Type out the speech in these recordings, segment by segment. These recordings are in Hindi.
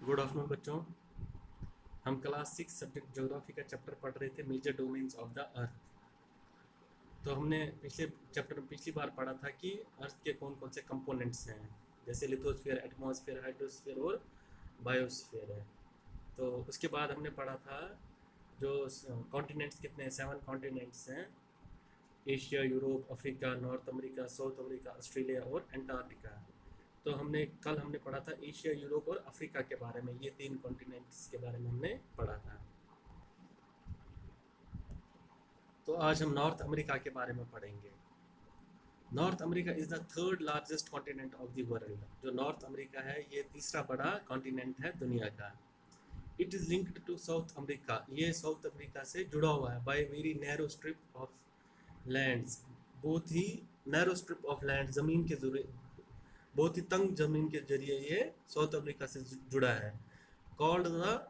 गुड आफ्टरनून बच्चों। हम क्लास 6 सब्जेक्ट ज्योग्राफी का चैप्टर पढ़ रहे थे, major domains of the earth. तो हमने पिछले चैप्टर में पिछली बार पढ़ा था कि अर्थ के कौन कौन से कंपोनेंट्स हैं, जैसे लिथोस्फीयर, एटमॉस्फेयर, हाइड्रोस्फीयर और बायोस्फीयर है। तो उसके बाद हमने पढ़ा था जो कॉन्टिनेंट्स कितने हैं, 7 कॉन्टिनेंट्स हैं। Asia, Europe, Africa, north America, south America, Australia और एंटार्क्टिका। तो कल हमने पढ़ा था एशिया, यूरोप और अफ्रीका के बारे में। ये 3 कॉन्टिनेंट्स के बारे में हमने पढ़ा था। तो आज हम नॉर्थ अमेरिका के बारे में पढ़ेंगे। North America is the third largest continent of the world. जो नॉर्थ अमेरिका है ये तीसरा बड़ा कॉन्टिनेंट है दुनिया का। It is linked to South America. ये साउथ अमेरिका से जुड़ा हुआ है by very narrow strip of lands. बहुत ही नैरो स्ट्रिप ऑफ लैंड, जमीन के जरिए, बहुत ही तंग जमीन के जरिए ये साउथ अमेरिका से जुड़ा है। Called the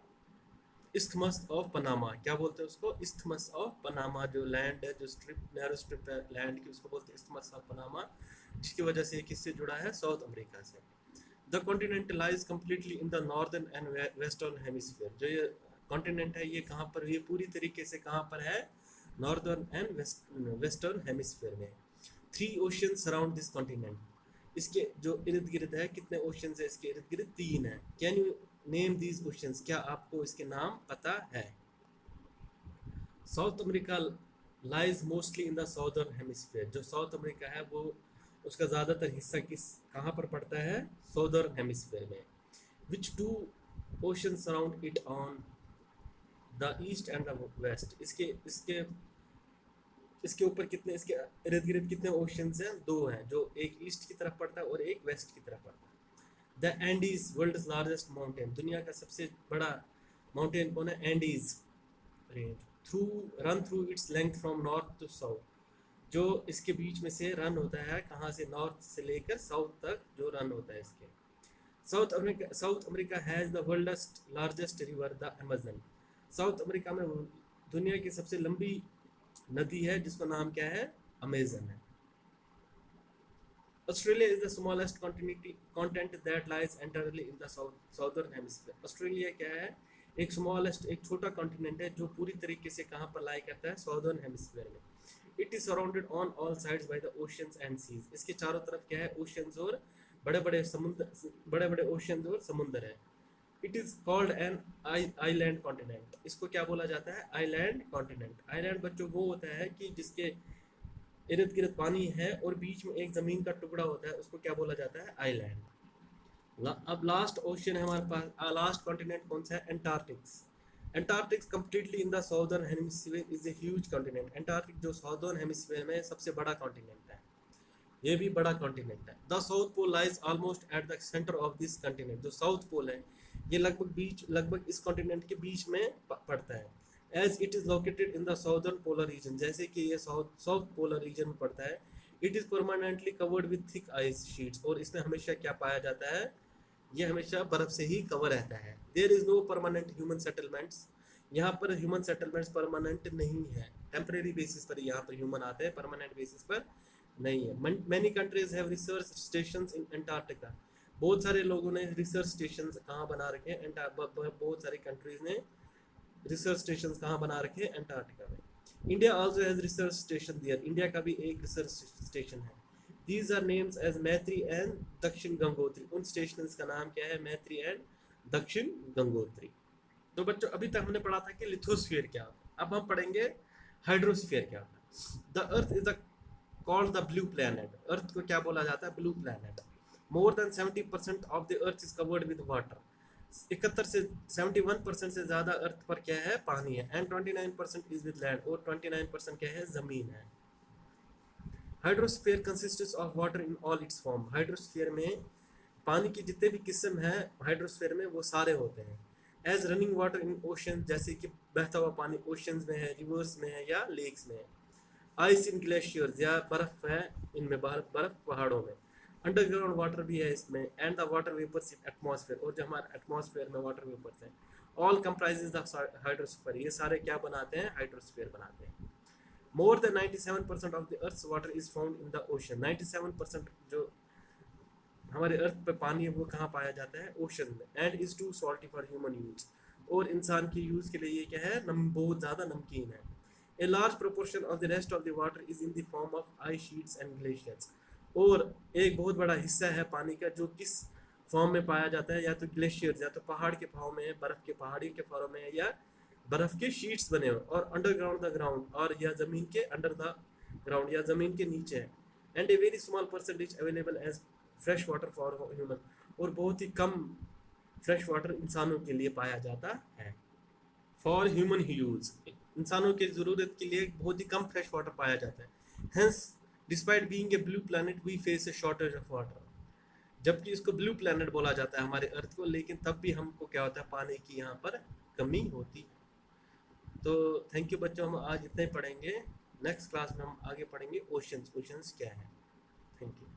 isthmus of Panama. क्या बोलते हैं उसको? Isthmus of Panama. जो लैंड है, जो स्ट्रिप, नैरो स्ट्रिप है लैंड की, उसको बोलते हैं इस्थमस ऑफ पनामा, जिसकी वजह से ये किससे जुड़ा है? साउथ अमेरिका से। The continent lies completely in the northern and western hemisphere. जो ये कॉन्टिनेंट है ये कहाँ पर, ये पूरी तरीके से कहाँ पर है? नॉर्दर्न एंड वेस्टर्न हेमिस्फीयर में। 3 ओशन सराउंड दिस कॉन्टिनेंट। इसके जो इर्द गिर्द है, कितने ओशन है इसके इर्द गिर्द? 3 है। Can you name these oceans. क्या आपको इसके नाम पता है? South America lies mostly in the southern hemisphere. जो साउथ अमेरिका है वो, उसका ज़्यादातर हिस्सा कहाँ पर पड़ता है? साउदर्न हेमिस्फीयर में। Which 2 ocean surround it on the east and the west. इसके इसके इसके ऊपर कितने, इसके इर्द गिर्द कितने ओशंस हैं? 2 हैं, जो एक ईस्ट की तरफ पड़ता है और एक वेस्ट की तरफ पड़ता है। The Andes world's largest mountain. दुनिया का सबसे बड़ा माउंटेन कौन है? Andes range. Run through its length from north to south. जो इसके बीच में से रन होता है, कहाँ से? नॉर्थ से लेकर साउथ तक जो रन होता है इसके। South America has the world's largest river the Amazon. South America में दुनिया की सबसे लंबी नदी है जिसका नाम क्या है? अमेजन है। Australia is the smallest continent that lies entirely in the southern hemisphere. Australia क्या है? एक स्मॉलेस्ट, एक छोटा कॉन्टिनेंट है जो पूरी तरीके से कहाँ पर लाई करता है? साउदर्न हेमिस्फीयर में। It is surrounded on all sides by the oceans and seas. इसके चारों तरफ क्या है? ओशियंस और बड़े बड़े समुद्र, बड़े बड़े ओशियंस और समुद्र है। It is called an island continent. इसको क्या बोला जाता है? Island continent. आइलैंड बच्चों वो होता है कि जिसके इर्द गिर्द पानी है और बीच में एक जमीन का टुकड़ा होता है, उसको क्या बोला जाता है? आइलैंड। अब लास्ट ओशन है हमारे पास। लास्ट कॉन्टिनेंट कौन सा है? Antarctics. Antarctics completely in the southern hemisphere is a huge continent. Antarctic जो साउदर्न हेमिस्फीयर में सबसे बड़ा कॉन्टिनेंट है, ये भी बड़ा कॉन्टिनेंट है। The south pole lies almost at the centre of this continent. जो साउथ पोल है ये लगभग इस कॉन्टिनेंट के बीच में पड़ता है। As it is located in the southern polar region. जैसे कि ये साउथ पोलर रीजन में पड़ता है। It is permanently covered with thick ice sheets. और इसमें हमेशा क्या पाया जाता है? ये हमेशा बर्फ से ही कवर रहता है। There is no permanent human settlements. यहाँ पर ह्यूमन सेटलमेंट्स परमानेंट नहीं है, टेम्परेरी बेसिस पर यहाँ पर ह्यूमन आते हैं, परमानेंट बेसिस पर नहीं है। Many countries have research stations in Antarctica. बहुत सारे लोगों ने रिसर्च स्टेशन कहाँ बना रखे हैं? बहुत सारी कंट्रीज ने रिसर्च स्टेशन कहाँ बना रखे हैं? अंटार्कटिका में। India also has research station there. India का भी एक रिसर्च स्टेशन है। These are names as Maitri and Dakshin Gangotri. उन स्टेशंस का नाम क्या है? मैत्री एंड दक्षिण गंगोत्री। तो बच्चों अभी तक हमने पढ़ा था कि लिथोस्फीयर क्या होता है। अब हम पढ़ेंगे हाइड्रोस्फीयर क्या होता है। The earth is the called the blue planet. Earth को क्या बोला जाता है? Blue planet. More than 70% of the earth is covered with water. 71 से 71% से ज़्यादा अर्थ पर क्या है? पानी है। And 29% is with land. और 29% क्या है? ज़मीन है। Hydrosphere consists of water in all it's form. Hydrosphere में पानी की जितने भी किस्म हैं हाइड्रोस्फीयर में वो सारे होते हैं। As running water in ocean. जैसे कि बहता हुआ पानी ओशंस में है, रिवर्स में है या लेक्स में है। आइस इन ग्लेशियर्स, या बर्फ है इनमें, बर्फ पहाड़ों में। अंडरग्राउंड वाटर भी है इसमें। And the water vapours in atmosphere. और जो हमारे एटमॉस्फेयर में वाटर वेपर्स हैं, ऑल कंप्राइजेस द हाइड्रोस्फीयर। ये सारे क्या बनाते हैं? हाइड्रोस्फीयर बनाते हैं। More than 97% of the earth's water is found in the ocean. 97% जो हमारे अर्थ पे पानी है वो कहाँ पाया जाता है, ओशन में, and is too salty for human use, और इंसान की यूज के लिए ये क्या है, बहुत ज़्यादा नमकीन है। A large proportion of the rest of the water is in the form of ice sheets and glaciers, और एक बहुत बड़ा हिस्सा है पानी का जो किस फॉर्म में पाया जाता है, या तो ग्लेशियर्स, या तो पहाड़ के फॉर्म में है, बर्फ के पहाड़ी के फॉर्म में है, या बर्फ के शीट्स बने हुए, और अंडरग्राउंड द ग्राउंड, और या जमीन के अंडर द ग्राउंड, या जमीन के नीचे है, and a very small percentage available as fresh water for human, और बहुत ही कम फ्रेश वाटर इंसानों के लिए पाया जाता है, फॉर ह्यूमन यूज, इंसानों की ज़रूरत के लिए बहुत ही कम फ्रेश वाटर पाया जाता है। Hence despite being a blue planet we face a shortage of water, जबकि इसको ब्लू प्लैनेट बोला जाता है हमारे अर्थ को, लेकिन तब भी हमको क्या होता है, पानी की यहाँ पर कमी होती है। तो थैंक यू बच्चों, हम आज इतना ही पढ़ेंगे, नेक्स्ट क्लास में हम आगे पढ़ेंगे ओशंस, ओशंस क्या है। Thank you.